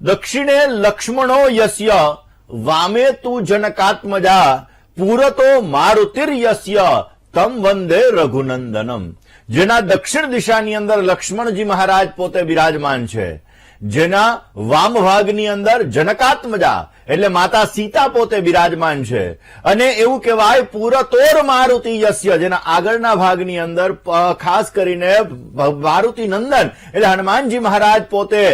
દક્ષિણે લક્ષ્મણો યસ્ય વામે તુ જનકાત્મજા પૂરતો મારુતિર્યસ્ય તમ વંદે રઘુનંદનમ. જેના દક્ષિણ દિશાની અંદર લક્ષ્મણજી મહારાજ પોતે બિરાજમાન છે, જેના વામ ભાગની અંદર જનકાત્મજા એટલે માતા સીતા પોતે બિરાજમાન છે, અને એવું કહેવાય પૂરતોર મારુતિ યસ્ય, જેના આગળના ભાગની અંદર ખાસ કરીને મારુતિ નંદન એટલે હનુમાનજી મહારાજ પોતે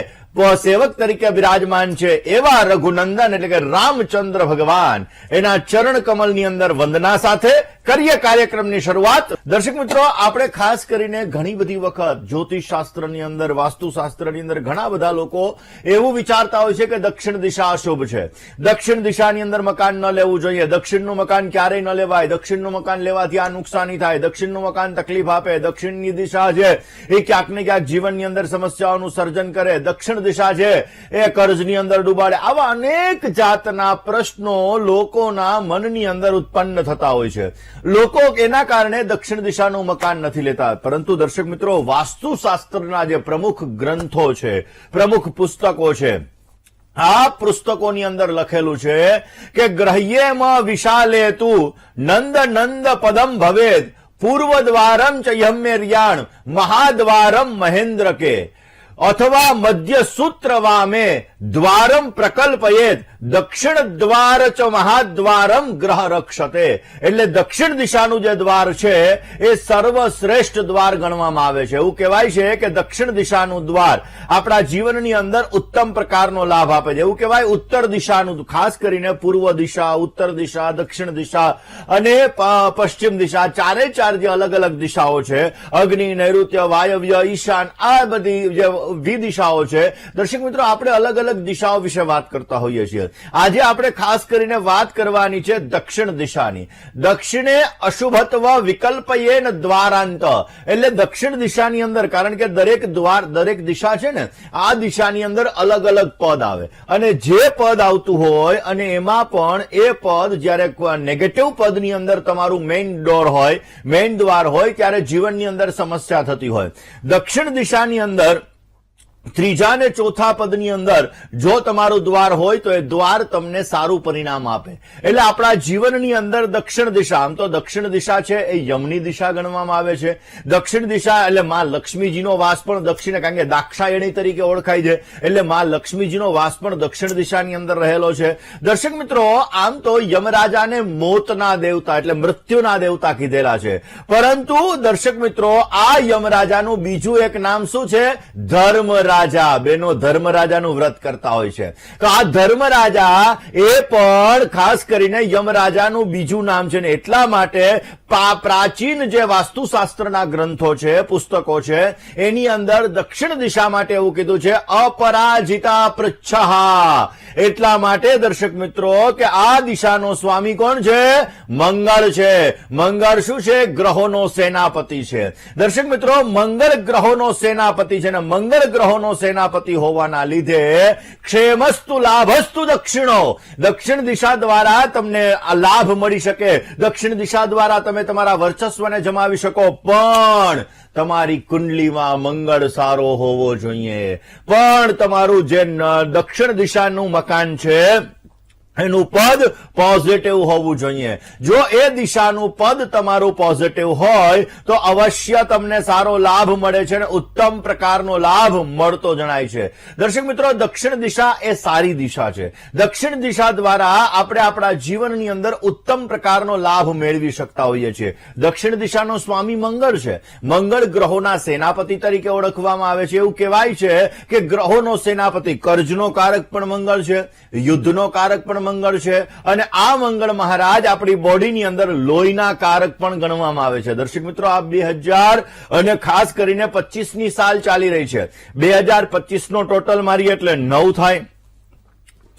સેવક તરીકે બિરાજમાન છે, એવા રઘુનંદન એટલે કે રામચંદ્ર ભગવાન એના ચરણ કમલની અંદર વંદના સાથે કરીએ કાર્યક્રમની શરૂઆત. દર્શક મિત્રો, આપણે ખાસ કરીને ઘણી બધી વખત જ્યોતિષ શાસ્ત્રની અંદર, વાસ્તુશાસ્ત્રની અંદર ઘણા બધા લોકો એવું વિચારતા હોય છે કે દક્ષિણ દિશા અશુભ છે, દક્ષિણ દિશાની અંદર મકાન ન લેવું જોઈએ, દક્ષિણનું મકાન ક્યારેય ન લેવાય, દક્ષિણનું મકાન લેવાથી આ નુકસાની થાય, દક્ષિણનું મકાન તકલીફ આપે, દક્ષિણની દિશા છે એ ક્યાંક ને ક્યાંક જીવનની અંદર સમસ્યાઓનું સર્જન કરે, દક્ષિણ દિશા છે એ કર્જની અંદર ડૂબાડે. આવા અનેક જાતના પ્રશ્નો લોકોના મનની અંદર ઉત્પન્ન થતા હોય છે. લોકો એના કારણે દક્ષિણ દિશાનું મકાન નથી લેતા. પરંતુ દર્શક મિત્રો, વાસ્તુશાસ્ત્રના જે પ્રમુખ ગ્રંથો છે, પ્રમુખ પુસ્તકો છે, આ પુસ્તકોની અંદર લખેલું છે કે ગ્રહ્યેમ વિશાલેતુ નંદ નંદ પદમ ભવેદ પૂર્વ દ્વારમ ચ યમ્યર્યાણ મહાદ્વારમ મહેન્દ્ર કે અથવા મધ્ય સૂત્ર વામે દ્વારમ પ્રકલ્પયેત દક્ષિણ દ્વાર ચ મહાદ્વારમ ગ્રહ રક્ષતે. એટલે દક્ષિણ દિશાનું જે દ્વાર છે એ સર્વશ્રેષ્ઠ દ્વાર ગણવામાં આવે છે. એવું કહેવાય છે કે દક્ષિણ દિશાનું દ્વાર આપણા જીવનની અંદર ઉત્તમ પ્રકારનો લાભ આપે છે. એવું કહેવાય ઉત્તર દિશાનું, ખાસ કરીને પૂર્વ દિશા, ઉત્તર દિશા, દક્ષિણ દિશા અને પશ્ચિમ દિશા, ચારે ચાર જે અલગ અલગ દિશાઓ છે, અગ્નિ, નૈઋત્ય, વાયવ્ય, ઈશાન, આ બધી જે દિશાઓ છે, દર્શક મિત્રો આપણે અલગ અલગ દિશાઓ વિશે વાત કરતા હોઈએ છીએ. આજે આપણે ખાસ કરીને વાત કરવાની છે દક્ષિણ દિશાની. દક્ષિણે અશુભત્વ વિકલ્પયેન દ્વારાંત, એટલે દક્ષિણ દિશાની અંદર, કારણ કે દરેક દ્વાર, દરેક દિશા છે ને, આ દિશાની અંદર અલગ અલગ પદ આવે, અને જે પદ આવતું હોય અને એમાં પણ એ પદ જયારે નેગેટિવ પદની અંદર તમારું મેઇન ડોર હોય, મેઇન દ્વાર હોય, ત્યારે જીવનની અંદર સમસ્યા થતી હોય. દક્ષિણ દિશાની અંદર ત્રીજા ને ચોથા પદની અંદર જો તમારું દ્વાર હોય તો એ દ્વાર તમને સારું પરિણામ આપે. એટલે આપણા જીવનની અંદર દક્ષિણ દિશા, આમ તો દક્ષિણ દિશા છે એ યમની દિશા ગણવામાં આવે છે. દક્ષિણ દિશા એટલે માં લક્ષ્મીજીનો વાસ પણ દક્ષિણ, કારણ કે દાક્ષાયણી તરીકે ઓળખાય છે, એટલે માં લક્ષ્મીજીનો વાસ પણ દક્ષિણ દિશાની અંદર રહેલો છે. દર્શક મિત્રો, આમ તો યમરાજાને મોતના દેવતા એટલે મૃત્યુના દેવતા કીધેલા છે, પરંતુ દર્શક મિત્રો આ યમરાજાનું બીજું એક નામ શું છે? ધર્મ રાજા. બેનો ધર્મરાજાનું વ્રત કરતા હોય છે, તો આ ધર્મરાજા એ પણ ખાસ કરીને યમરાજાનું બીજું નામ છે. ને એટલા માટે પ્રાચીન જે વાસ્તુશાસ્ત્રના ગ્રંથો છે, પુસ્તકો છે, એની અંદર દક્ષિણ દિશા માટે એવું કીધું છે અપરાજિતા પૃચ્છા. એટલા માટે દર્શક મિત્રો કે આ દિશાનો સ્વામી કોણ છે? મંગળ છે. મંગળ શું છે? ગ્રહોનો સેનાપતિ છે. દર્શક મિત્રો, મંગળ ગ્રહોનો સેનાપતિ છે, ને મંગળ ગ્રહોનો સેનાપતિ હોવાના લીધે ક્ષેમસ્તુ લાભસ્તુ દક્ષિણો, દક્ષિણ દિશા દ્વારા તમને લાભ મળી શકે, દક્ષિણ દિશા દ્વારા તમે તમારા વર્ચસ્વને જમાવી શકો, પણ તમારી કુંડલીમાં મંગળ સારો હોવો જોઈએ. પણ તમારું જે દક્ષિણ દિશાનું મકાન છે એનું પદ પોઝિટિવ હોવું જોઈએ. જો એ દિશાનું પદ તમારું પોઝિટિવ હોય તો અવશ્ય તમને સારો લાભ મળે છે, અને ઉત્તમ પ્રકારનો લાભ મળતો જણાય છે. દર્શક મિત્રો, દક્ષિણ દિશા એ સારી દિશા છે. દક્ષિણ દિશા દ્વારા આપણે આપણા જીવનની અંદર ઉત્તમ પ્રકારનો લાભ મેળવી શકતા હોઈએ છીએ. દક્ષિણ દિશાનો સ્વામી મંગળ છે. મંગળ ગ્રહોના સેનાપતિ તરીકે ઓળખવામાં આવે છે. એવું કહેવાય છે કે ગ્રહોનો સેનાપતિ, કર્જનો કારક પણ મંગળ છે, યુદ્ધનો કારક પણ મંગળ છે, અને આ મંગળ મહારાજ આપણી બોડીની અંદર લોહીના કારક પણ ગણવામાં આવે છે. દર્શક મિત્રો, આ 2000 અને ખાસ કરીને 25ની સાલ ચાલી રહી છે. 2025 નો ટોટલ મારી એટલે 9 થાય,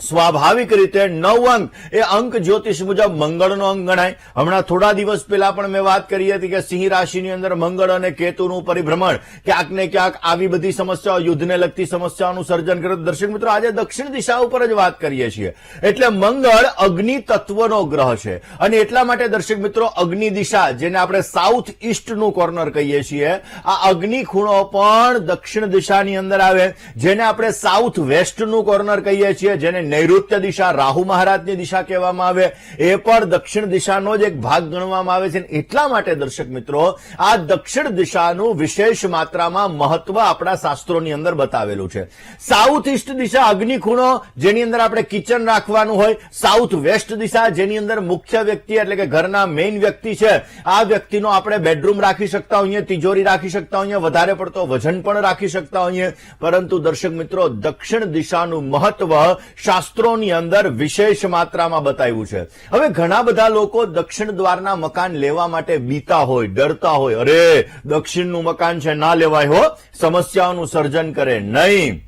સ્વાભાવિક રીતે 9 અંક એ અંક જ્યોતિષ મુજબ મંગળનો અંક ગણાય. હમણાં થોડા દિવસ પહેલા પણ મેં વાત કરી હતી કે સિંહ રાશિની અંદર મંગળ અને કેતુનું પરિભ્રમણ ક્યાંક ને ક્યાંક આવી બધી સમસ્યાઓ, યુદ્ધને લગતી સમસ્યાઓનું સર્જન કરે. દર્શક મિત્રો, આજે દક્ષિણ દિશા ઉપર જ વાત કરીએ છીએ. એટલે મંગળ અગ્નિ તત્વનો ગ્રહ છે અને એટલા માટે દર્શક મિત્રો અગ્નિ દિશા, જેને આપણે સાઉથ ઈસ્ટનું કોર્નર કહીએ છીએ, આ અગ્નિ ખૂણો પણ દક્ષિણ દિશાની અંદર આવે, જેને આપણે સાઉથ વેસ્ટનું કોર્નર કહીએ છીએ, જેને નૈઋત્ય દિશા, રાહુ મહારાજની દિશા કહેવામાં આવે, એ પણ દક્ષિણ દિશાનો જ એક ભાગ ગણવામાં આવે છે. એટલા માટે દર્શક મિત્રો આ દક્ષિણ દિશાનું વિશેષ માત્રામાં મહત્વ આપણા શાસ્ત્રોની અંદર બતાવેલું છે. સાઉથ ઈસ્ટ દિશા અગ્નિ ખૂણો, જેની અંદર આપણે કિચન રાખવાનું હોય. સાઉથ વેસ્ટ દિશા, જેની અંદર મુખ્ય વ્યક્તિ એટલે કે ઘરના મેઇન વ્યક્તિ છે, આ વ્યક્તિનો આપણે બેડરૂમ રાખી શકતા હોઈએ, તિજોરી રાખી શકતા હોઈએ, વધારે પડતો વજન પણ રાખી શકતા હોઈએ. પરંતુ દર્શક મિત્રો દક્ષિણ દિશાનું મહત્વ શાસ્ત્રોની અંદર વિશેષ માત્રામાં બતાવ્યું છે. હવે ઘણા બધા લોકો દક્ષિણ દ્વારના મકાન લેવા માટે બીતા હોય, ડરતા હોય, અરે દક્ષિણનું મકાન છે ના લેવાય હો, સમસ્યાઓનું સર્જન કરે. નહીં,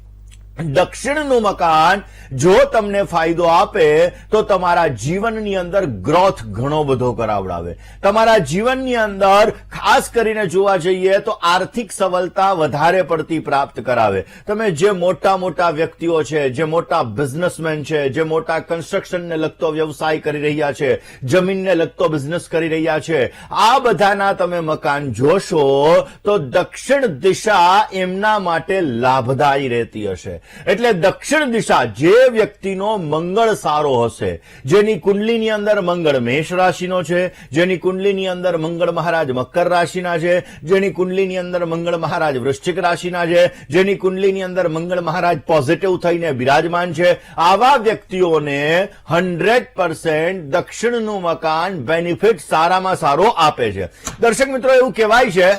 દક્ષિણનું મકાન જો તમને ફાયદો આપે તો તમારા જીવનની અંદર ગ્રોથ ઘણો બધો કરાવડાવે. તમારા જીવનની અંદર ખાસ કરીને જોવા જઈએ તો આર્થિક સબળતા વધારે પડતી પ્રાપ્ત કરાવે. તમે જે મોટા મોટા વ્યક્તિઓ છે, જે મોટા બિઝનેસમેન છે, જે મોટા કન્સ્ટ્રક્શનને લગતો વ્યવસાય કરી રહ્યા છે, જમીનને લગતો બિઝનેસ કરી રહ્યા છે, આ બધાના તમે મકાન જોશો તો દક્ષિણ દિશા એમના માટે લાભદાયી રહેતી હશે. એટલે દક્ષિણ દિશા, જે વ્યક્તિનો મંગળ સારો હશે, જેની કુંડલીની અંદર મંગળ મેષ રાશિનો છે, જેની કુંડલીની અંદર મંગળ મહારાજ મકર રાશિના છે, જેની કુંડલીની અંદર મંગળ મહારાજ વૃશ્ચિક રાશિના છે, જેની કુંડલીની અંદર મંગળ મહારાજ પોઝિટિવ થઈને બિરાજમાન છે, આવા વ્યક્તિઓને 100% દક્ષિણનું મકાન બેનિફિટ સારામાં સારો આપે છે. દર્શક મિત્રો, એવું કહેવાય છે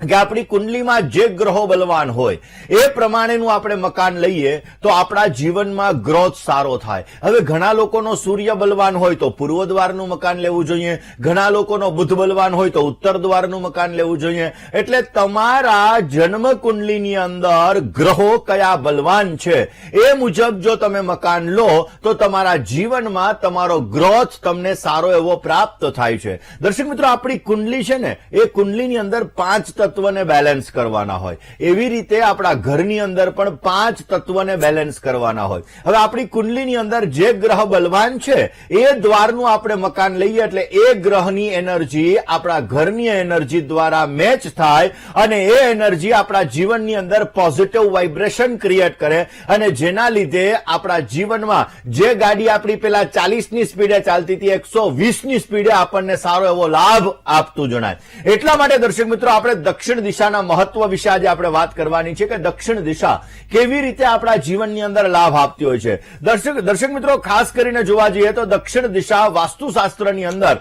કે આપણી કુંડલીમાં જે ગ્રહો બલવાન હોય એ પ્રમાણેનું આપણે મકાન લઈએ તો આપણા જીવનમાં ગ્રોથ સારો થાય. હવે ઘણા લોકોનો સૂર્ય બલવાન હોય તો પૂર્વ દ્વારનું મકાન લેવું જોઈએ, ઘણા લોકોનો બુધ બલવાન હોય તો ઉત્તર દ્વારનું મકાન લેવું જોઈએ. એટલે તમારા જન્મ કુંડલીની અંદર ગ્રહો કયા બલવાન છે એ મુજબ જો તમે મકાન લો તો તમારા જીવનમાં તમારો ગ્રોથ તમને સારો એવો પ્રાપ્ત થાય છે. દર્શક મિત્રો, આપણી કુંડલી છે ને, એ કુંડલીની અંદર 5 તત્વને બેલેન્સ કરવાના હોય. એવી રીતે આપણા ઘરની અંદર પણ 5 તત્વને બેલેન્સ કરવાના હોય. હવે આપણી કુંડલીની અંદર જે ગ્રહ બલવાન છે એ દ્વારનું આપણે મકાન લઈએ એટલે એ ગ્રહની એનર્જી આપણા ઘરની એનર્જી દ્વારા મેચ થાય અને એ એનર્જી આપણા જીવનની અંદર પોઝિટિવ વાઇબ્રેશન ક્રિએટ કરે અને જેના લીધે આપણા જીવનમાં જે ગાડી આપણી પેલા 40ની સ્પીડે ચાલતી હતી 120ની સ્પીડે આપણને સારો એવો લાભ આપતું જણાય. એટલા માટે દર્શક મિત્રો આપણે દક્ષિણ દિશાના મહત્વ વિશે આજે આપણે વાત કરવાની છે કે દક્ષિણ દિશા કેવી રીતે આપણા જીવનની અંદર લાભ આપતી હોય છે. દર્શક મિત્રો, ખાસ કરીને જોવા જઈએ તો દક્ષિણ દિશા વાસ્તુશાસ્ત્રની અંદર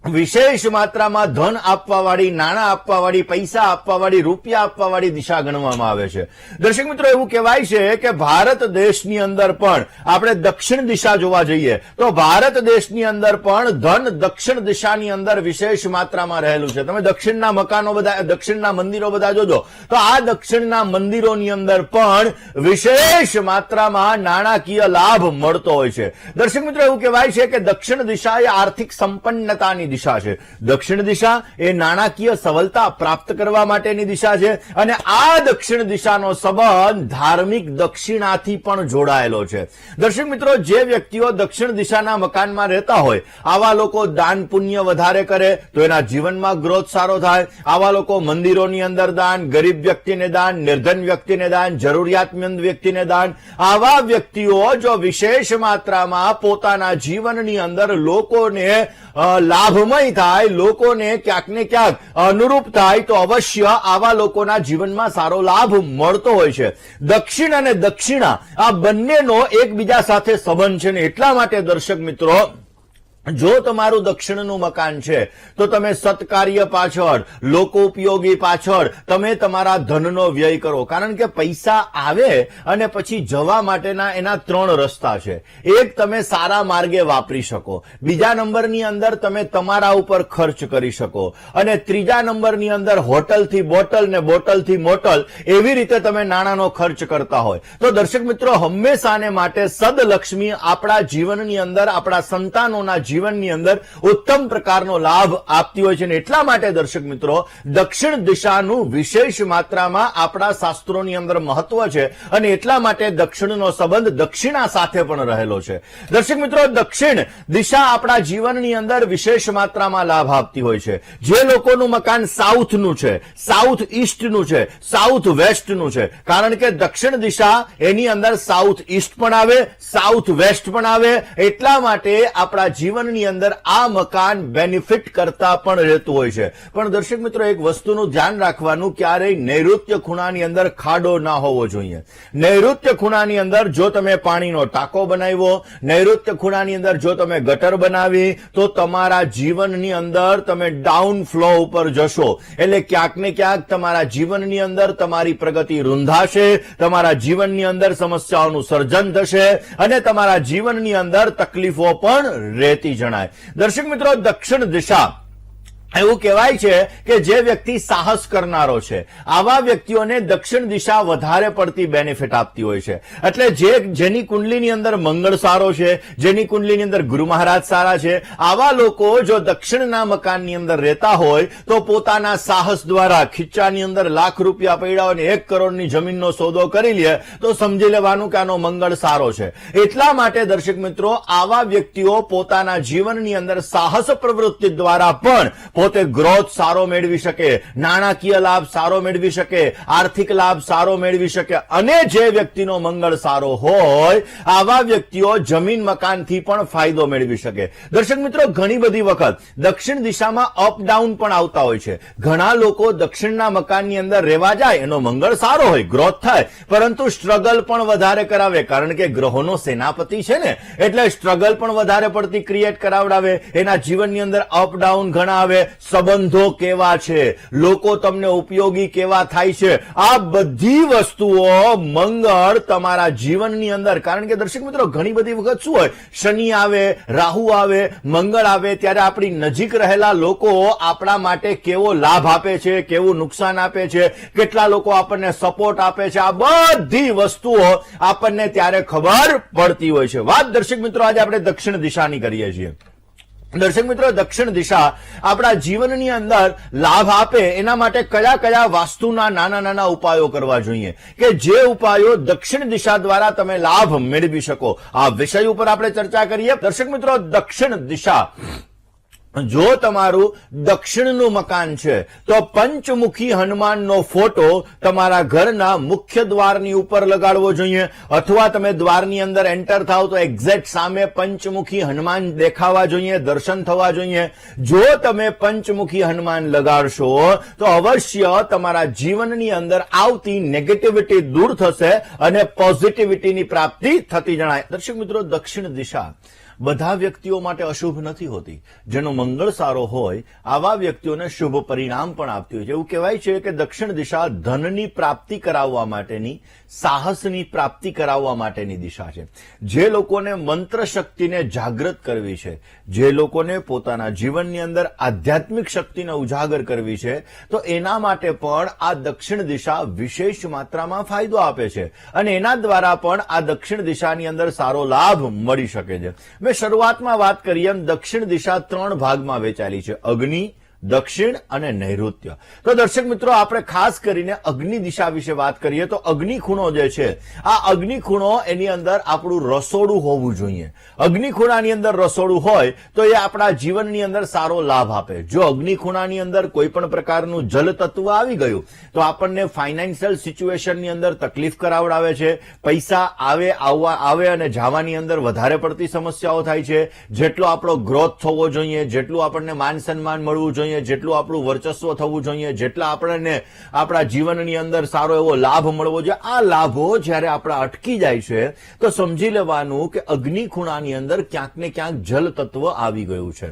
વિશેષ માત્રામાં ધન આપવાવાળી, નાણાં આપવાવાળી, પૈસા આપવાવાળી, રૂપિયા આપવાવાળી દિશા ગણવામાં આવે છે. દર્શક મિત્રો, એવું કહેવાય છે કે ભારત દેશની અંદર પણ આપણે દક્ષિણ દિશા જોવા જઈએ તો ભારત દેશની અંદર પણ ધન દક્ષિણ દિશાની અંદર વિશેષ માત્રામાં રહેલું છે. તમે દક્ષિણના મકાનો બધા, દક્ષિણના મંદિરો બધા જોજો તો આ દક્ષિણના મંદિરોની અંદર પણ વિશેષ માત્રામાં નાણાકીય લાભ મળતો હોય છે. દર્શક મિત્રો, એવું કહેવાય છે કે દક્ષિણ દિશા એ આર્થિક સંપન્નતાની દિશા છે. દક્ષિણ દિશા એ નાણાકીય સબળતા પ્રાપ્ત કરવા માટેની દિશા છે અને આ દક્ષિણ દિશાનો સંબંધ ધાર્મિક દક્ષિણાથી પણ જોડાયેલો છે. દર્શક મિત્રો, જે વ્યક્તિઓ દક્ષિણ દિશાના મકાનમાં રહેતા હોય આવા લોકો દાન પુણ્ય વધારે કરે તો એના જીવનમાં ગ્રોથ સારો થાય. આવા લોકો મંદિરોની અંદર દાન, ગરીબ વ્યક્તિને દાન, નિર્ધન વ્યક્તિને દાન, જરૂરિયાતમંદ વ્યક્તિને દાન, આવા વ્યક્તિઓ જો વિશેષ માત્રામાં પોતાના જીવનની અંદર લોકોને લાભમય થાય, લોકોને ક્યાંક ને ક્યાંક અનુરૂપ થાય તો અવશ્ય આવા લોકોના જીવનમાં સારો લાભ મળતો હોય છે. દક્ષિણ અને દક્ષિણા આ બંનેનો એકબીજા સાથે સંબંધ છે ને એટલા માટે દર્શક મિત્રો જો તમારું દક્ષિણનું મકાન છે તો તમે સત્કાર્ય પાછળ, લોકો ઉપયોગી પાછળ તમે તમારા ધનનો વ્યય કરો, કારણ કે પૈસા આવે અને પછી જવા માટેના એના 3 રસ્તા છે. એક, તમે સારા માર્ગે વાપરી શકો. બીજા નંબરની અંદર તમે તમારા ઉપર ખર્ચ કરી શકો. અને ત્રીજા નંબરની અંદર હોટલથી બોટલ ને બોટલથી મોટલ, એવી રીતે તમે નાણાંનો ખર્ચ કરતા હોય. તો દર્શક મિત્રો, હંમેશાને માટે સદલક્ષ્મી આપણા જીવનની અંદર, આપણા સંતાનોના જીવનની અંદર ઉત્તમ પ્રકારનો લાભ આપતી હોય છે. એટલા માટે દર્શક મિત્રો, દક્ષિણ દિશાનું વિશેષ માત્રામાં આપણા શાસ્ત્રોની અંદર મહત્વ છે અને એટલા માટે દક્ષિણનો સંબંધ દક્ષિણા સાથે પણ રહેલો છે. દર્શક મિત્રો, દક્ષિણ દિશા આપણા જીવનની અંદર વિશેષ માત્રામાં લાભ આપતી હોય છે. જે લોકોનું મકાન સાઉથનું છે, સાઉથ ઈસ્ટનું છે, સાઉથ વેસ્ટનું છે, કારણ કે દક્ષિણ દિશા એની અંદર સાઉથ ઈસ્ટ પણ આવે, સાઉથ વેસ્ટ પણ આવે, એટલા માટે આપણા જીવનની અંદર આ મકાન બેનિફિટ કરતા પણ રહેતું હોય છે. પણ દર્શક મિત્રો, એક વસ્તુનું ધ્યાન રાખવાનું, ક્યારેય નૈઋત્ય ખૂણાની અંદર ખાડો ના હોવો જોઈએ. નૈઋત્ય ખૂણાની અંદર જો તમે પાણીનો ટાંકો બનાવ્યો, નૈઋત્ય ખૂણાની અંદર જો તમે ગટર બનાવી, તો તમારા જીવનની અંદર તમે ડાઉન ફ્લો ઉપર જશો. એટલે ક્યાંક ને ક્યાંક તમારા જીવનની અંદર તમારી પ્રગતિ રૂંધાશે, તમારા જીવનની અંદર સમસ્યાઓનું સર્જન થશે અને તમારા જીવનની અંદર તકલીફો પણ રહેતી જણાય. દર્શક મિત્રો, દક્ષિણ દિશા એવું કહેવાય છે કે જે વ્યક્તિ સાહસ કરનારો છે, આવા વ્યક્તિઓને દક્ષિણ દિશા વધારે પડતી બેનિફિટ આપતી હોય છે. એટલે જેની કુંડલીની અંદર મંગળ સારો છે, જેની કુંડલીની અંદર ગુરુ મહારાજ સારા છે, આવા લોકો જો દક્ષિણના મકાનની અંદર રહેતા હોય તો પોતાના સાહસ દ્વારા ખીચાની અંદર લાખ રૂપિયા પડ્યા હોય અને 1 કરોડની જમીનનો સોદો કરી લે તો સમજી લેવાનું કે આનો મંગળ સારો છે. એટલા માટે દર્શક મિત્રો, આવા વ્યક્તિઓ પોતાના જીવનની અંદર સાહસ પ્રવૃત્તિ દ્વારા પણ પોતે ગ્રોથ સારો મેળવી શકે, નાણાકીય લાભ સારો મેળવી શકે, આર્થિક લાભ સારો મેળવી શકે. અને જે વ્યક્તિનો મંગળ સારો હોય, આવા વ્યક્તિઓ જમીન મકાનથી પણ ફાયદો મેળવી શકે. દર્શક મિત્રો, ઘણી બધી વખત દક્ષિણ દિશામાં અપ ડાઉન પણ આવતા હોય છે. ઘણા લોકો દક્ષિણના મકાનની અંદર રહેવા જાય, એનો મંગળ સારો હોય, ગ્રોથ થાય, પરંતુ સ્ટ્રગલ પણ વધારે કરાવે, કારણ કે ગ્રહોનો સેનાપતિ છે ને, એટલે સ્ટ્રગલ પણ વધારે પડતી ક્રિએટ કરાવડાવે. એના જીવનની અંદર અપ ડાઉન ઘણા આવે. સંબંધો કેવા છે, લોકો તમને ઉપયોગી કેવા થાય છે, આ બધી વસ્તુઓ મંગળ તમારા જીવનની અંદર, કારણ કે દર્શક મિત્રો, ઘણી બધી વખત શું હોય, શનિ આવે, રાહુ આવે, મંગળ આવે, ત્યારે આપણી નજીક રહેલા લોકો આપણા માટે કેવો લાભ આપે છે, કેવું નુકસાન આપે છે, કેટલા લોકો આપણને સપોર્ટ આપે છે, આ બધી વસ્તુઓ આપણને ત્યારે ખબર પડતી હોય છે. વાત દર્શક મિત્રો આજે આપણે દક્ષિણ દિશાની કરીએ છીએ. દર્શક મિત્રો, દક્ષિણ દિશા આપણા જીવનની અંદર લાભ આપે એના માટે કયા કયા વાસ્તુના નાના નાના ઉપાયો કરવા જોઈએ કે જે ઉપાયો દક્ષિણ દિશા દ્વારા તમે લાભ મેળવી શકો, આ વિષય ઉપર આપણે ચર્ચા કરીએ. દર્શક મિત્રો, દક્ષિણ દિશા, જો તમારું દક્ષિણનું મકાન છે તો પંચમુખી હનુમાનનો ફોટો તમારા ઘરના મુખ્ય દ્વારની ઉપર લગાડવો જોઈએ, અથવા તમે દ્વારની અંદર એન્ટર થાવ તો એક્ઝેક્ટ સામે પંચમુખી હનુમાન દેખાવા જોઈએ, દર્શન થવા જોઈએ. જો તમે પંચમુખી હનુમાન લગાડશો તો અવશ્ય તમારા જીવનની અંદર આવતી નેગેટિવિટી દૂર થશે અને પોઝિટિવિટીની પ્રાપ્તિ થતી જણાય. દર્શક મિત્રો, દક્ષિણ દિશા બધા વ્યક્તિઓ માટે અશુભ નથી હોતી. જેનો મંગળ સારો હોય આવા વ્યક્તિઓને શુભ પરિણામ પણ આપતી હોય છે. એવું કહેવાય છે કે દક્ષિણ દિશા ધનની પ્રાપ્તિ કરાવવા માટેની, સાહસની પ્રાપ્તિ કરાવવા માટેની દિશા છે. જે લોકોને મંત્ર શક્તિને જાગૃત કરવી છે, જે લોકોને પોતાના જીવનની અંદર આધ્યાત્મિક શક્તિને ઉજાગર કરવી છે, તો એના માટે પણ આ દક્ષિણ દિશા વિશેષ માત્રામાં ફાયદો આપે છે અને એના દ્વારા પણ આ દક્ષિણ દિશાની અંદર સારો લાભ મળી શકે છે. મેં શરૂઆતમાં વાત કરી એમ દક્ષિણ દિશા 3 ભાગમાં વહેંચાયેલી છે, અગ્નિ, દક્ષિણ અને નૈઋત્ય. તો દર્શક મિત્રો, આપણે ખાસ કરીને અગ્નિ દિશા વિશે વાત કરીએ તો અગ્નિ ખૂણો જે છે, આ અગ્નિ ખૂણો એની અંદર આપણું રસોડું હોવું જોઈએ. અગ્નિ ખૂણાની અંદર રસોડું હોય તો એ આપણા જીવનની અંદર સારો લાભ આપે. જો અગ્નિ ખૂણાની અંદર કોઈ પણ પ્રકારનું જલ તત્વ આવી ગયું તો આપણને ફાઇનાન્શિયલ સિચ્યુએશનની અંદર તકલીફ કરાવડાવે છે, પૈસા આવે અને જવાની અંદર વધારે પડતી સમસ્યાઓ થાય છે. જેટલો આપણો ગ્રોથ થવો જોઈએ, જેટલું આપણને માન સન્માન મળવું જોઈએ, જોઈએ, જેટલું આપણું વર્ચસ્વ થવું જોઈએ, જેટલા આપણને આપણા જીવનની અંદર સારો એવો લાભ મળવો જોઈએ, આ લાભો જ્યારે આપણા અટકી જાય છે તો સમજી લેવાનું કે અગ્નિ ખૂણાની અંદર ક્યાંક ને ક્યાંક જલ તત્વ આવી ગયું છે.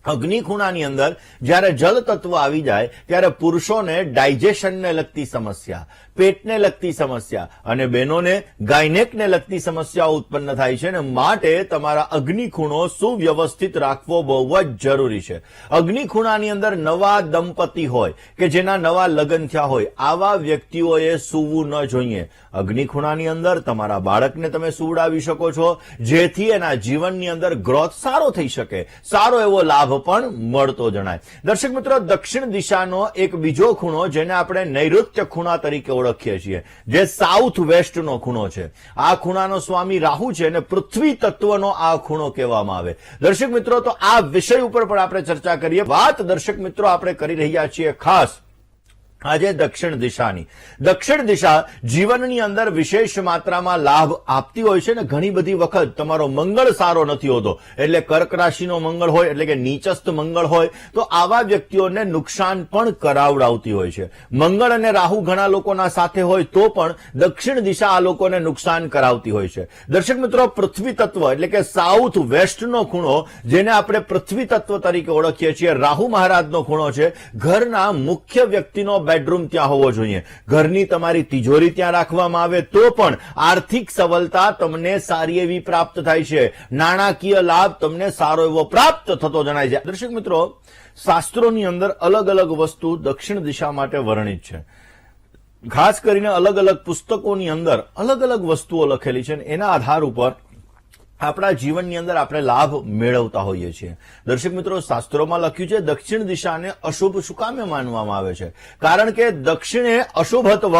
અગ્નિ ખૂણાની અંદર જ્યારે જલ તત્વ આવી જાય ત્યારે પુરુષોને ડાયજેશનને લગતી સમસ્યા, પેટને લગતી સમસ્યા અને બહેનોને ગાયનેકને લગતી સમસ્યાઓ ઉત્પન્ન થાય છે. અને માટે તમારા અગ્નિ ખૂણો સુવ્યવસ્થિત રાખવો બહુ જ જરૂરી છે. અગ્નિ ખૂણાની અંદર નવા દંપતી હોય કે જેના નવા લગ્ન થયા હોય, આવા વ્યક્તિઓએ સૂવું ન જોઈએ. અગ્નિ ખૂણાની અંદર તમારા બાળકને તમે સુવડાવી શકો છો, જેથી એના જીવનની અંદર ગ્રોથ સારો થઈ શકે, સારો એવો લાભ પણ મળતો જણાય. દર્શક મિત્રો, દક્ષિણ દિશાનો એક બીજો ખૂણો જેને આપણે નૈઋત્ય ખૂણા તરીકે ઓળખીએ છીએ, જે સાઉથ વેસ્ટનો ખૂણો છે. આ ખૂણાનો સ્વામી રાહુ છે અને પૃથ્વી તત્વનો આ ખૂણો કહેવામાં આવે. દર્શક મિત્રો, તો આ વિષય ઉપર પણ આપણે ચર્ચા કરીએ. વાત દર્શક મિત્રો આપણે કરી રહ્યા છીએ ખાસ આજે દક્ષિણ દિશાની. દક્ષિણ દિશા જીવનની અંદર વિશેષ માત્રામાં લાભ આપતી હોય છે ને ઘણી બધી વખત તમારો મંગળ સારો નથી હોતો, એટલે કર્ક રાશિનો મંગળ હોય એટલે કે નીચસ્થ મંગળ હોય તો આવા વ્યક્તિઓને નુકસાન પણ કરાવડાવતી હોય છે. મંગળ અને રાહુ ઘણા લોકોના સાથે હોય તો પણ દક્ષિણ દિશા આ લોકોને નુકસાન કરાવતી હોય છે. દર્શક મિત્રો, પૃથ્વી તત્વ એટલે કે સાઉથ વેસ્ટનો ખૂણો જેને આપણે પૃથ્વી તત્વ તરીકે ઓળખીએ છીએ, રાહુ મહારાજનો ખૂણો છે. ઘરના મુખ્ય વ્યક્તિનો બેડરૂમ ત્યાં હોવો જોઈએ. ઘરની તમારી તિજોરી ત્યાં રાખવામાં આવે તો પણ આર્થિક સબળતા તમને સારી એવી પ્રાપ્ત થાય છે, નાણાકીય લાભ તમને સારો એવો પ્રાપ્ત થતો જણાય છે. દર્શક મિત્રો, શાસ્ત્રોની અંદર અલગ અલગ વસ્તુ દક્ષિણ દિશા માટે વર્ણિત છે. ખાસ કરીને અલગ અલગ પુસ્તકોની અંદર અલગ અલગ વસ્તુઓ લખેલી છે અને એના આધાર ઉપર આપણા જીવનની અંદર આપણે લાભ મેળવતા હોઈએ છીએ. દર્શક મિત્રો, શાસ્ત્રોમાં લખ્યું છે દક્ષિણ દિશાને અશુભ શું કામે માનવામાં આવે છે? કારણ કે દક્ષિણે અશુભત્વ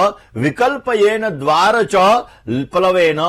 વિકલ્પયેન દ્વાર ચ પ્લવેન,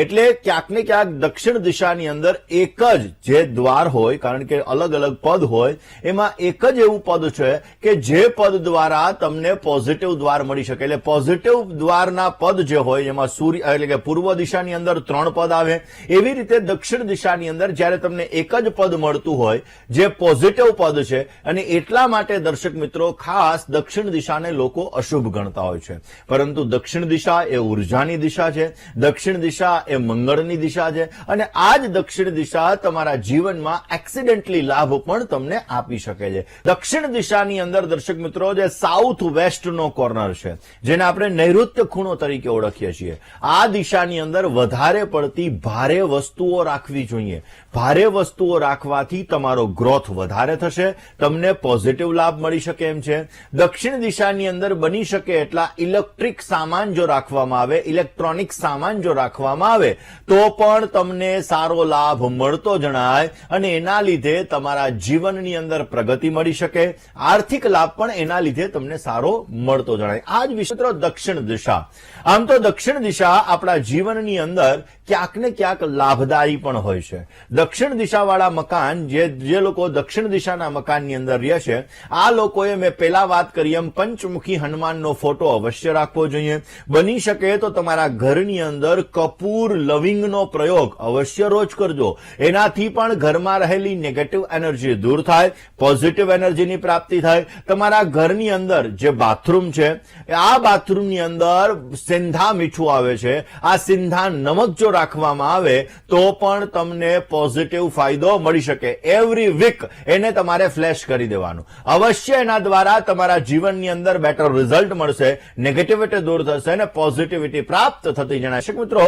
એટલે ક્યાંક ને ક્યાંક દક્ષિણ દિશાની અંદર એક જ જે દ્વાર હોય, કારણ કે અલગ અલગ પદ હોય, એમાં એક જ એવું પદ છે કે જે પદ દ્વારા તમને પોઝિટિવ દ્વાર મળી શકે. એટલે પોઝિટિવ દ્વારના પદ જે હોય એમાં સૂર્ય એટલે કે પૂર્વ દિશાની અંદર 3 પદ આવે. એવી રીતે દક્ષિણ દિશાની અંદર જ્યારે તમને એક જ પદ મળતું હોય જે પોઝિટિવ પદ છે, અને એટલા માટે દર્શક મિત્રો ખાસ દક્ષિણ દિશાને લોકો અશુભ ગણતા હોય છે. પરંતુ દક્ષિણ દિશા એ ઉર્જાની દિશા છે, દક્ષિણ દિશા એ મંગળની દિશા છે અને આ જ દક્ષિણ દિશા તમારા જીવનમાં એક્સિડેન્ટલી લાભ પણ તમને આપી શકે છે. દક્ષિણ દિશાની અંદર દર્શક મિત્રો જે સાઉથ વેસ્ટનો કોર્નર છે, જેને આપણે નૈઋત્ય ખૂણો તરીકે ઓળખીએ છીએ, આ દિશાની અંદર વધારે પડતી ભારે વસ્તુઓ રાખવી જોઈએ. ભારે વસ્તુઓ રાખવાથી તમારો ગ્રોથ વધારે થશે, તમને પોઝિટિવ લાભ મળી શકે એમ છે. દક્ષિણ દિશાની અંદર બની શકે એટલા ઇલેક્ટ્રિક સામાન જો રાખવામાં આવે, ઇલેક્ટ્રોનિક સામાન જો રાખવામાં આવે તો પણ તમને સારો લાભ મળતો જણાય અને એના લીધે તમારા જીવનની અંદર પ્રગતિ મળી શકે, આર્થિક લાભ પણ એના લીધે તમને સારો મળતો જણાય. આ જ વિષય દક્ષિણ દિશા. આમ તો દક્ષિણ દિશા આપણા જીવનની અંદર ક્યાંક ને ક્યાંક લાભદાયી પણ હોય છે. દક્ષિણ દિશાવાળા મકાન જે લોકો દક્ષિણ દિશાના મકાનની અંદર રહે છે, આ લોકોએ મેં પહેલા વાત કરી એમ પંચમુખી હનુમાનનો ફોટો અવશ્ય રાખવો જોઈએ. બની શકે તો તમારા ઘરની અંદર કપૂર લવિંગનો પ્રયોગ અવશ્ય રોજ કરજો. એનાથી પણ ઘરમાં રહેલી નેગેટિવ એનર્જી દૂર થાય, પોઝિટિવ એનર્જીની પ્રાપ્તિ થાય. તમારા ઘરની અંદર જે બાથરૂમ છે, આ બાથરૂમની અંદર સિંધા મીઠું આવે છે, આ સિંધા નમક જો રાખવામાં આવે તો પણ તમને પોઝિટિવ ફાયદો મળી શકે. એવરી વીક એને તમારે ફ્લેશ કરી દેવાનું. અવશ્ય એના દ્વારા તમારા જીવનની અંદર બેટર રિઝલ્ટ મળશે, નેગેટિવિટી દૂર થશે અને પોઝિટિવિટી પ્રાપ્ત થતી જણાશે. મિત્રો,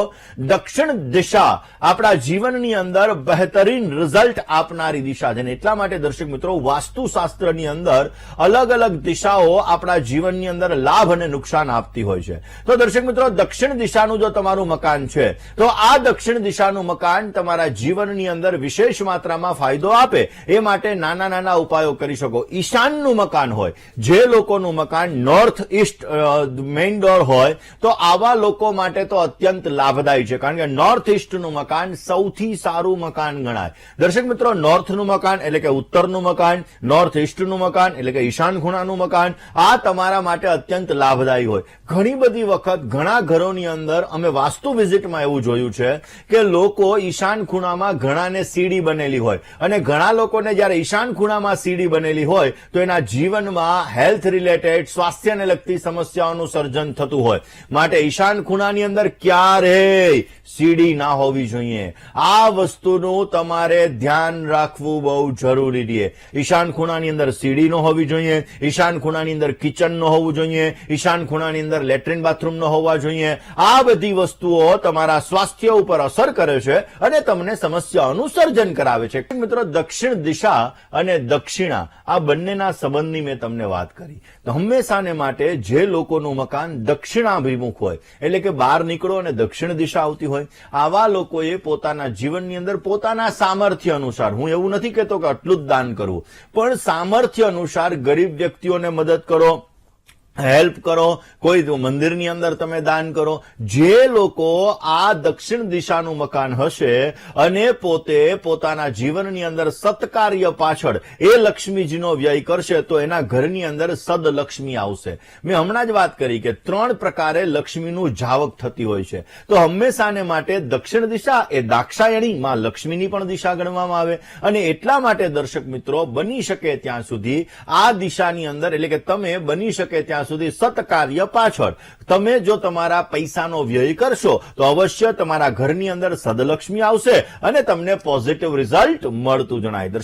દક્ષિણ દિશા આપણા જીવનની અંદર બહેતરીન રિઝલ્ટ આપનારી દિશા છે. એટલા માટે દર્શક મિત્રો, વાસ્તુશાસ્ત્રની અંદર અલગ અલગ દિશાઓ આપણા જીવનની અંદર લાભ અને નુકસાન આપતી હોય છે. તો દર્શક મિત્રો, દક્ષિણ દિશાનું જો તમારું મકાન છે તો આ દક્ષિણ દિશાનું મકાન તમારા જીવનની અંદર વિશેષ માત્રામાં ફાયદો આપે એ માટે નાના નાના ઉપાયો કરી શકો. ઈશાનનું મકાન હોય, જે લોકોનું મકાન નોર્થ ઈસ્ટ મેઇન ડોર હોય તો આવા લોકો માટે તો અત્યંત લાભદાયી છે, કારણ કે નોર્થ ઈસ્ટનું મકાન સૌથી સારું મકાન ગણાય. દર્શક મિત્રો, નોર્થનું મકાન એટલે કે ઉત્તરનું મકાન, નોર્થ ઈસ્ટનું મકાન એટલે કે ઈશાન ખૂણાનું મકાન, આ તમારા માટે અત્યંત લાભદાયી હોય. ઘણી બધી વખત ઘણા ઘરોની અંદર અમે વાસ્તુ વિઝિટમાં એવું જોયું જોયું છે કે લોકો ઈશાન ખૂણામાં ઘણાને સીડી બનેલી હોય અને ઘણા લોકોને જયારે ઈશાન ખૂણામાં સીડી બનેલી હોય તો એના જીવનમાં હેલ્થ રિલેટેડ સ્વાસ્થ્યને લગતી સમસ્યાઓનું સર્જન થતું હોય. માટે ઈશાન ખૂણાની અંદર ક્યારેય સીડી ના હોવી જોઈએ. આ વસ્તુનું તમારે ધ્યાન રાખવું બહુ જરૂરી છે. ઈશાન ખૂણાની અંદર સીડી ન હોવી જોઈએ, ઈશાન ખૂણાની અંદર કિચન ન હોવું જોઈએ, ઈશાન ખૂણાની અંદર લેટ્રિન બાથરૂમ ન હોવા જોઈએ. આ બધી વસ્તુઓ તમારા સ્વાસ્થ્ય ઉપર અસર કરે છે અને તમને સમસ્યાઓનું સર્જન કરાવે છે. મિત્રો, દક્ષિણ દિશા અને દક્ષિણા આ બંનેના સંબંધની મેં તમને વાત કરી. તો હંમેશાને માટે જે લોકોનું મકાન દક્ષિણાભિમુખ હોય, એટલે કે બહાર નીકળો અને દક્ષિણ દિશા આવતી હોય, આવા લોકોએ પોતાના જીવનની અંદર પોતાના સામર્થ્ય અનુસાર, હું એવું નથી કહેતો કે આટલું જ દાન કરવું, પણ સામર્થ્ય અનુસાર ગરીબ વ્યક્તિઓને મદદ કરો, હેલ્પ કરો, કોઈ મંદિરની અંદર તમે દાન કરો. જે લોકો આ દક્ષિણ દિશાનું મકાન હશે અને પોતે પોતાના જીવનની અંદર સત્કાર્ય પાછળ એ લક્ષ્મીજીનો વ્યય કરશે તો એના ઘરની અંદર સદલક્ષ્મી આવશે. મેં હમણાં જ વાત કરી કે 3 પ્રકારે લક્ષ્મીનું જાવક થતી હોય છે. તો હંમેશાને માટે દક્ષિણ દિશા એ દાક્ષાયણી માં લક્ષ્મીની પણ દિશા ગણવામાં આવે અને એટલા માટે દર્શક મિત્રો, બની શકે ત્યાં સુધી આ દિશાની અંદર, એટલે કે તમે બની શકે ત્યાં સુધી સત્કાર્ય પાછળ તમે જો તમારા પૈસાનો વ્યય કરશો તો અવશ્ય તમારા ઘરની અંદર સદલક્ષ્મી આવશે અને તમને પોઝિટિવ રિઝલ્ટ મળતું જણાય.